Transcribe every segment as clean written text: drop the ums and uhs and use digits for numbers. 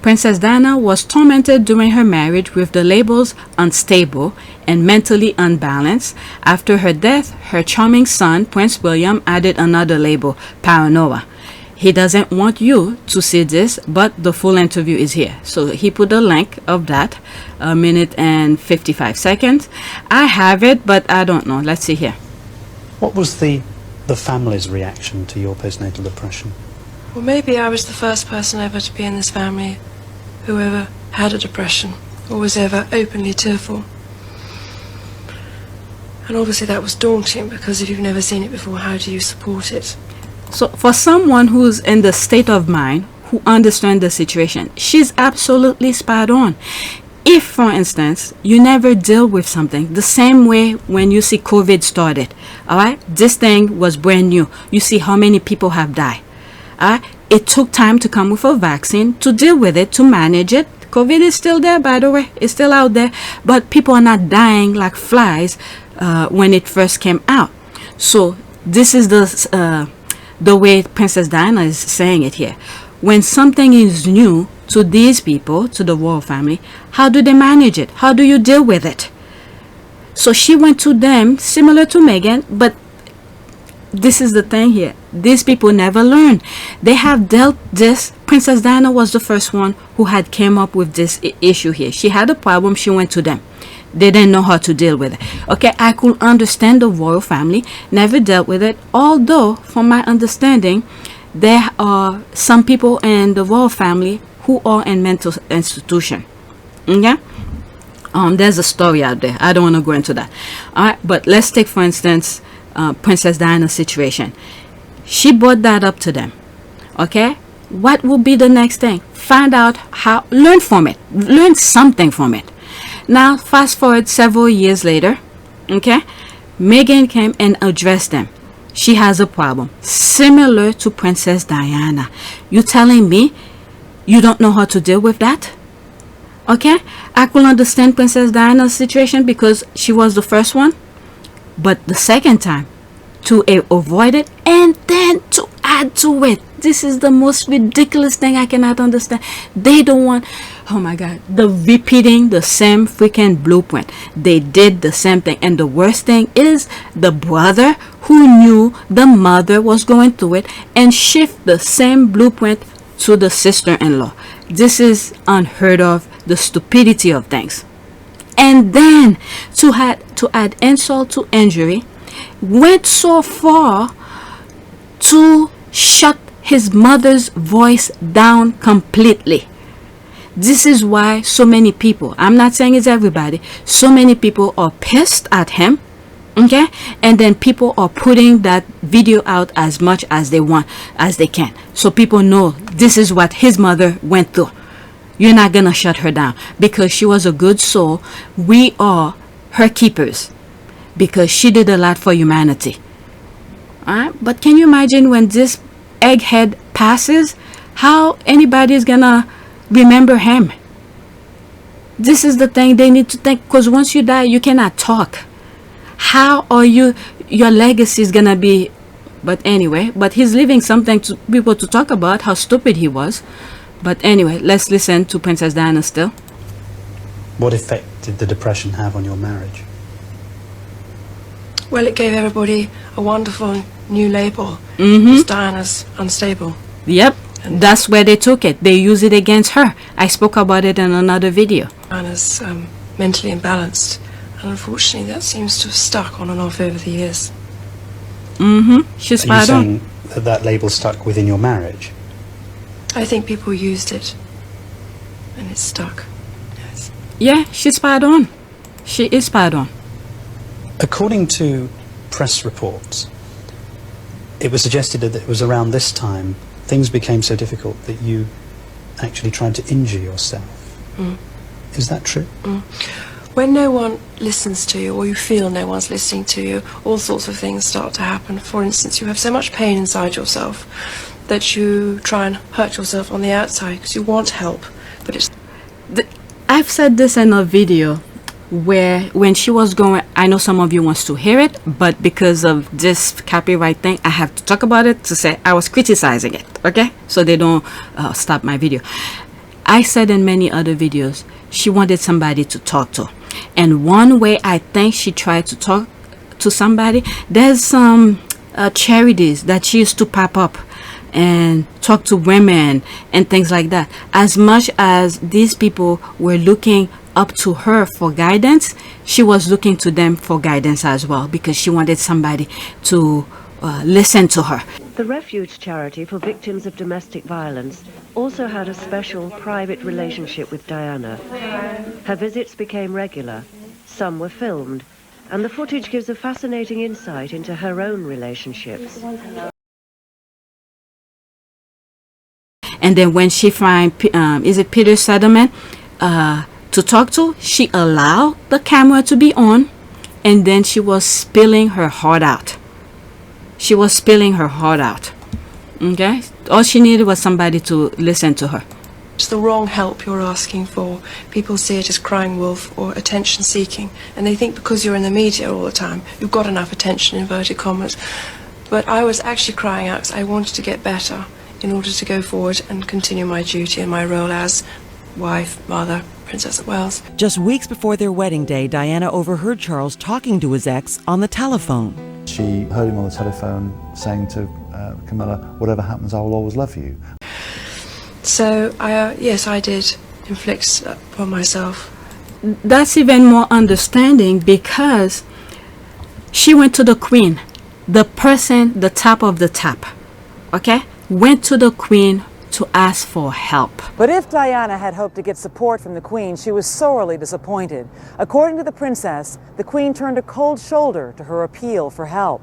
Princess Diana was tormented during her marriage with the labels unstable and mentally unbalanced. After her death, her charming son, Prince William, added another label, paranoia. He doesn't want you to see this, but the full interview is here. So he put a link of that, 1 minute and 55 seconds. I have it, but I don't know. Let's see here. What was the family's reaction to your postnatal depression? Well, maybe I was the first person ever to be in this family who ever had a depression or was ever openly tearful. And obviously that was daunting, because if you've never seen it before, how do you support it? So for someone who's in the state of mind, who understands the situation, she's absolutely spot on. If, for instance, you never deal with something, the same way when you see COVID started, all right, this thing was brand new. You see how many people have died. It took time to come with a vaccine to deal with it, to manage it. COVID is still there, by the way. It's still out there. But people are not dying like flies when it first came out. So this is the way Princess Diana is saying it here. When something is new to these people, to the royal family, how do they manage it? How do you deal with it? So she went to them, similar to Meghan, but this is the thing here. These people never learn. They have dealt this. Princess Diana was the first one who had came up with this issue here. She had a problem. She went to them. They didn't know how to deal with it. Okay, I could understand the royal family never dealt with it. Although, from my understanding, there are some people in the royal family who are in mental institution. Okay? There's a story out there. I don't want to go into that. All right, but let's take, for instance, Princess Diana's situation. She brought that up to them. Okay, what will be the next thing? Find out how, learn from it, learn something from it. Now fast forward several years later, okay, Meghan came and addressed them. She has a problem similar to Princess Diana. You telling me you don't know how to deal with that? Okay, I could understand Princess Diana's situation because she was the first one. But the second time, to avoid it and then to add to it, this is the most ridiculous thing I cannot understand. They don't want, oh my God, the repeating the same freaking blueprint. They did the same thing. And the worst thing is the brother who knew the mother was going through it and shift the same blueprint to the sister-in-law. This is unheard of, the stupidity of things. And then to add insult to injury, went so far to shut his mother's voice down completely. This is why so many people, I'm not saying it's everybody, so many people are pissed at him. Okay, and then people are putting that video out as much as they want, as they can, so people know this is what his mother went through. You're not gonna shut her down because she was a good soul. We are her keepers because she did a lot for humanity. Alright, but can you imagine when this egghead passes, how anybody is gonna remember him? This is the thing they need to think, because once you die, you cannot talk. How are your legacy is gonna be? But anyway, but he's leaving something to people to talk about, how stupid he was. But anyway, let's listen to Princess Diana still. What effect did the depression have on your marriage? Well, it gave everybody a wonderful new label. Diana's unstable. Yep, and that's where they took it. They use it against her. I spoke about it in another video. Diana's mentally imbalanced. And unfortunately, that seems to have stuck on and off over the years. She's spot on. Are you saying that label stuck within your marriage? I think people used it, and it stuck. Yes. Yeah, she's spot on. She is spot on. According to press reports, it was suggested that it was around this time things became so difficult that you actually tried to injure yourself. Is that true? When no one listens to you, or you feel no one's listening to you, all sorts of things start to happen. For instance, you have so much pain inside yourself that you try and hurt yourself on the outside because you want help, but it's... I've said this in a video where when she was going, I know some of you wants to hear it, but because of this copyright thing, I have to talk about it to say I was criticizing it, okay? So they don't stop my video. I said in many other videos, she wanted somebody to talk to. And one way I think she tried to talk to somebody, there's some charities that she used to pop up and talk to women and things like that. As much as these people were looking up to her for guidance, she was looking to them for guidance as well, because she wanted somebody to listen to her. The Refuge charity for victims of domestic violence also had a special private relationship with Diana. Her visits became regular, some were filmed, and the footage gives a fascinating insight into her own relationships. And then when she find is it Peter Settlement to talk to, she allowed the camera to be on, and then she was spilling her heart out. She was spilling her heart out. Okay, all she needed was somebody to listen to her. It's the wrong help you're asking for. People see it as crying wolf or attention seeking, and they think because you're in the media all the time, you've got enough attention, inverted commas. But I was actually crying out because I wanted to get better in order to go forward and continue my duty and my role as wife, mother, Princess of Wales. Just weeks before their wedding day, Diana overheard Charles talking to his ex on the telephone. She heard him on the telephone saying to Camilla, "Whatever happens, I will always love you." So, yes, I did inflict upon myself. That's even more understanding, because she went to the Queen, the person, the top of the top, okay, went to the Queen to ask for help. But if Diana had hoped to get support from the Queen, she was sorely disappointed. According to the princess, the Queen turned a cold shoulder to her appeal for help.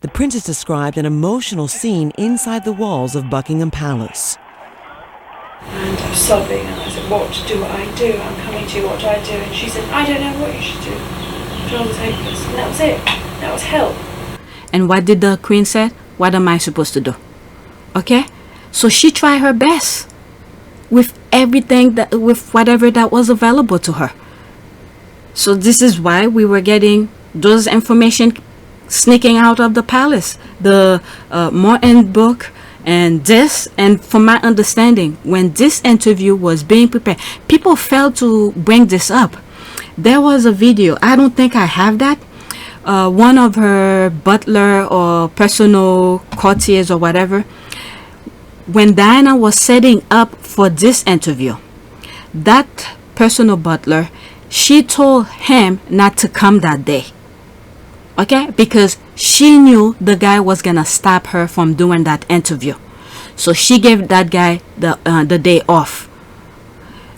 The princess described an emotional scene inside the walls of Buckingham Palace. And I was sobbing, and I said, "What do I do? I'm coming to you, what do I do?" And she said, "I don't know what you should do." Charles was hopeless, and that was it. That was help. And what did the Queen say? What am I supposed to do? Okay, so she tried her best with everything, that with whatever that was available to her. So this is why we were getting those information sneaking out of the palace, the Morton book, and this. And from my understanding, when this interview was being prepared, people failed to bring this up. There was a video, I don't think I have that, one of her butler or personal courtiers or whatever, when Diana was setting up for this interview, that personal butler, she told him not to come that day, okay, because she knew the guy was gonna stop her from doing that interview. So she gave that guy the day off.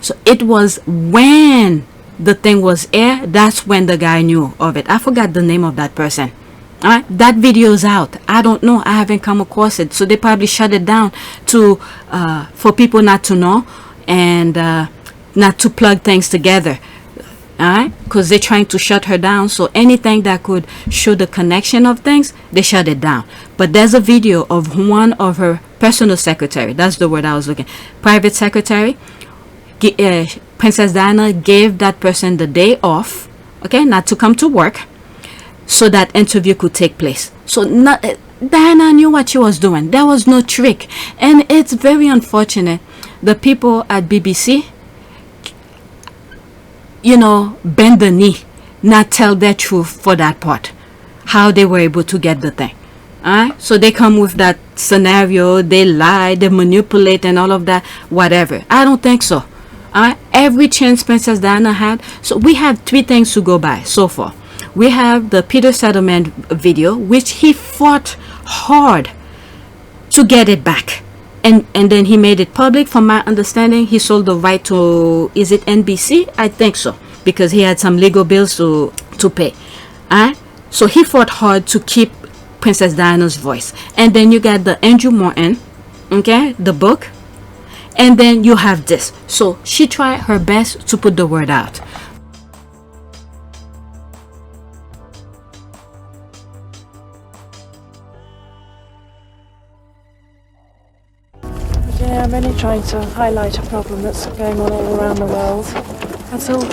So it was when the thing was aired, that's when the guy knew of it. I forgot the name of that person. All right, that video's out. I don't know, I haven't come across it, so they probably shut it down to for people not to know, and not to plug things together. All right, because they're trying to shut her down, so anything that could show the connection of things, they shut it down. But there's a video of one of her personal secretary, that's the word I was looking, private secretary. Princess Diana gave that person the day off, okay, not to come to work, so that interview could take place. So Diana knew what she was doing. There was no trick. And it's very unfortunate the people at BBC, you know, bend the knee, not tell their truth for that part, how they were able to get the thing. Alright, so they come with that scenario, they lie, they manipulate and all of that, whatever. I don't think so. Alright, every chance Princess Diana had. So we have three things to go by so far. We have the Peter Settlement video, which he fought hard to get it back, and then he made it public. From my understanding, he sold the right to, is it NBC? I think so, because he had some legal bills to pay. Alright, so he fought hard to keep Princess Diana's voice. And then you got the Andrew Morton, okay, the book, and then you have this. So she tried her best to put the word out. Yeah, I'm only trying to highlight a problem that's going on all around the world. That's all.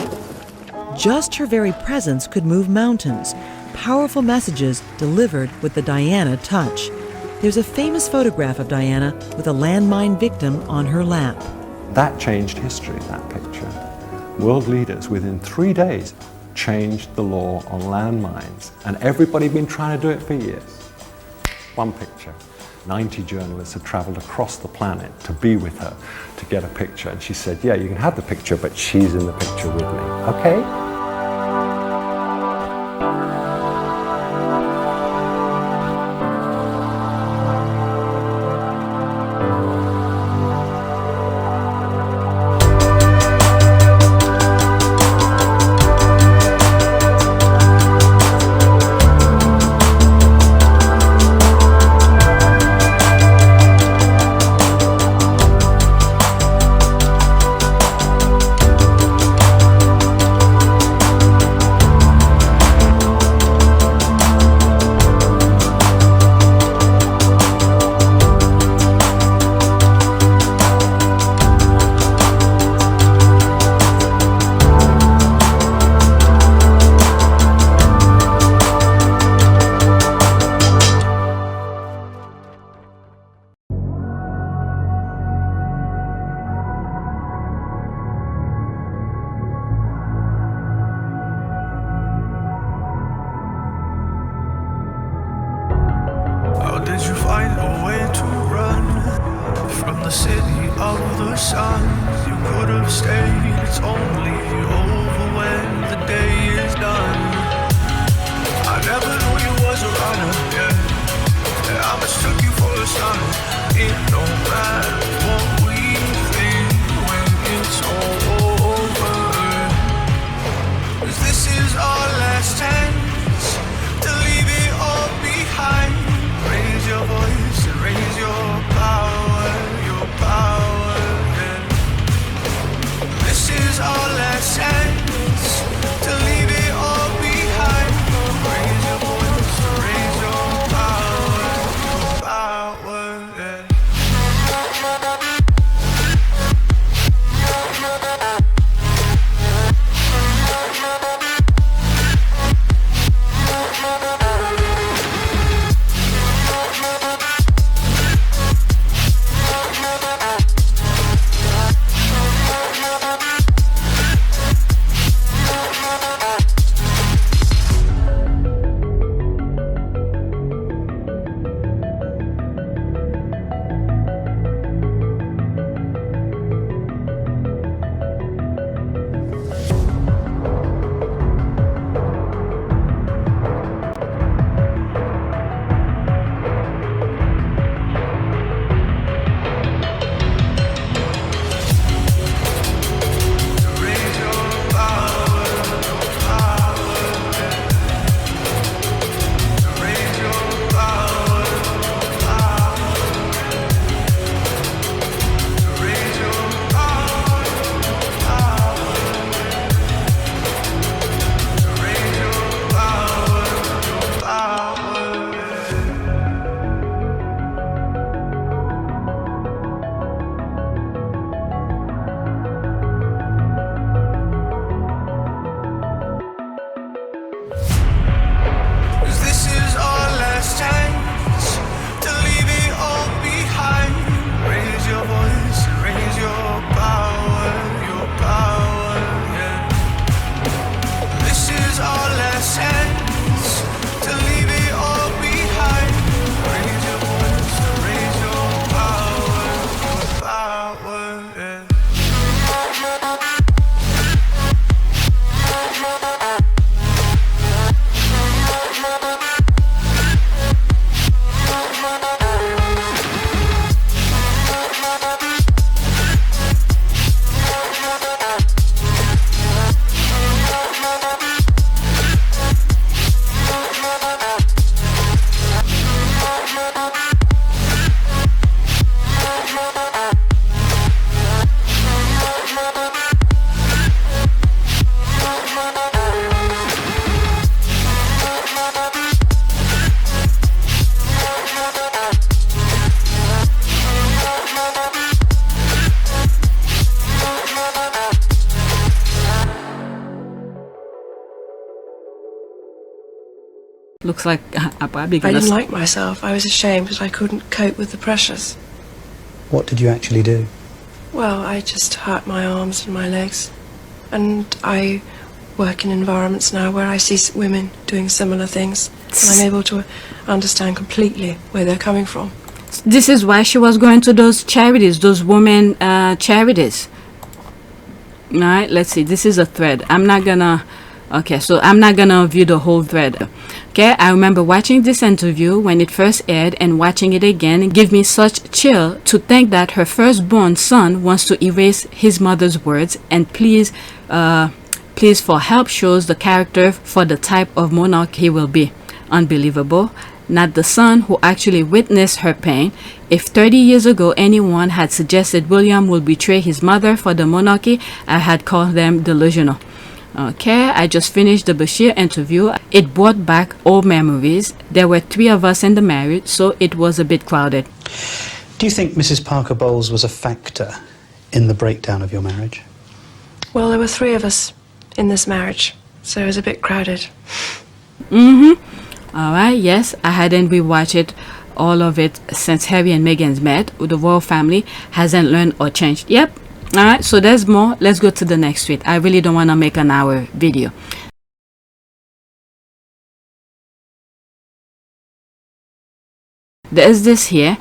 Just her very presence could move mountains. Powerful messages delivered with the Diana touch. There's a famous photograph of Diana with a landmine victim on her lap. That changed history, that picture. World leaders, within 3 days, changed the law on landmines, and everybody had been trying to do it for years. One picture. 90 journalists had travelled across the planet to be with her, to get a picture, and she said, yeah, you can have the picture, but she's in the picture with me, okay? Did you find a way to run from the city of the sun? You could have stayed, it's only over when the day is done. I never knew you was a runner, yeah. I mistook you for a son. It don't matter what we think when it's all over. 'Cause this is our last chance to leave it all behind. Raise your voice and raise your power, yeah. This is our last chance to leave it all behind. Raise your voice and raise your power, yeah. Looks like I'm probably I gonna... didn't like myself. I was ashamed that I couldn't cope with the pressures. What did you actually do? Well, I just hurt my arms and my legs. And I work in environments now where I see women doing similar things. And I'm able to understand completely where they're coming from. This is why she was going to those charities, those women charities. All right, let's see. This is a thread. I'm not gonna view the whole thread. Okay, I remember watching this interview when it first aired, and watching it again gave me such chill to think that her firstborn son wants to erase his mother's words and please for help shows the character for the type of monarch he will be. Unbelievable. Not the son who actually witnessed her pain. If 30 years ago anyone had suggested William will betray his mother for the monarchy, I had called them delusional. Okay, I just finished the Bashir interview. It brought back old memories. There were 3 of us in the marriage, so it was a bit crowded. Do you think Mrs. Parker Bowles was a factor in the breakdown of your marriage? Well, there were 3 of us in this marriage, so it was a bit crowded. Alright, yes, I hadn't rewatched it, all of it, since Harry and Meghan's met. The royal family hasn't learned or changed. Yep. Alright, so there's more. Let's go to the next tweet. I really don't want to make an hour video. There's this here.